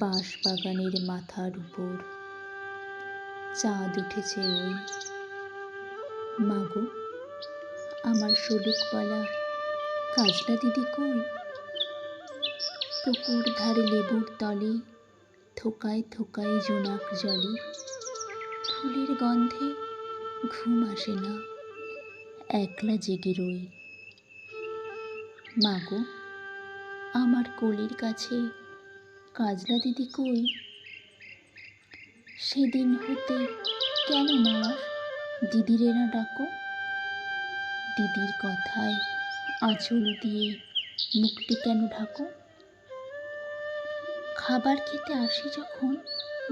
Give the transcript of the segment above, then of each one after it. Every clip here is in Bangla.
বাঁশবাগানের মাথার উপর চাঁদ উঠেছে ওই। মাগো, আমার শোলকপালা কাজলা দিদি কই? পুকুর ধারে লেবুর তলে থোকায় থোকায় জোনাক জলে, ফুলের গন্ধে ঘুম আসে না, একলা জেগে রই। মাগো, আমার কোলের কাছে কাজলা দিদি কই? সেদিন হতে কেন মা আর দিদিরে না ডাকো? দিদির কথায় আঁচল দিয়ে মুখটি কেন ঢাকো? খাবার খেতে আসি যখন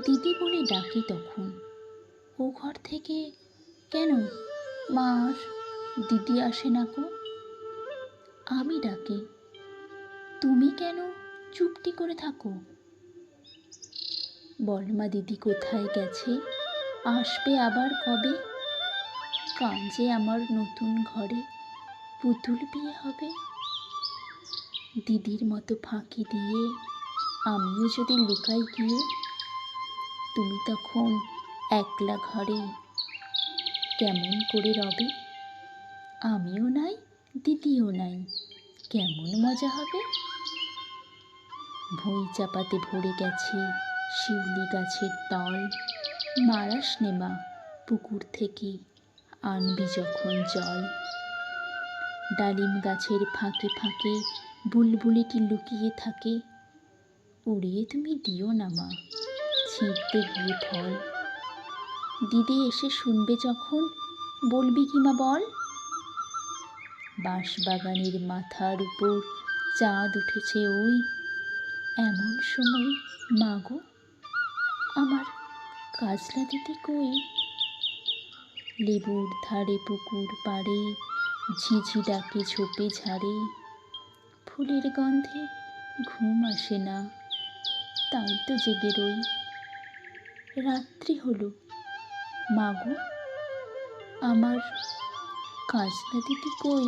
দিদি বলে ডাকি তখন, ও ঘর থেকে কেন মা আর দিদি আসে না গো? আমি ডাকি, তুমি কেন চুপটি করে থাকো? বলমা দিদি কোথায় গেছে, আসবে আবার কবে? কাঞ্জে আমার নতুন ঘরে পুতুল বিয়ে হবে। দিদির মতো ফাঁকি দিয়ে আমিও যদি লুকাই গিয়ে, তুমি তখন একলা ঘরে কেমন করে রবে? আমিও নাই, দিদিও নাই, কেমন মজা হবে? ভুঁই চাপাতে ভরে গেছে শিউলি গাছের তল, মারাস নে মা পুকুর থেকে আনবি যখন জল। ডালিম গাছের ফাঁকে ফাঁকে বুলবুলিটি লুকিয়ে থাকে, উড়িয়ে তুমি দিও না মা ছিঁড়তে গিয়ে ফল। দিদি এসে শুনবে যখন বলবি কি মা বল? বাঁশবাগানের মাথার উপর চাঁদ উঠেছে ওই, এমন সময় মাগো, আমার কাজলা দিদি কই? লেবুর ধারে পুকুর পাড়ে ঝিঝি ডাকে ঝোপে ঝাড়ে, ফুলের গন্ধে ঘুম আসে না, তাই তো জেগে রই। রাত্রি হলো, মাগো, আমার কাজলা দিদি কই?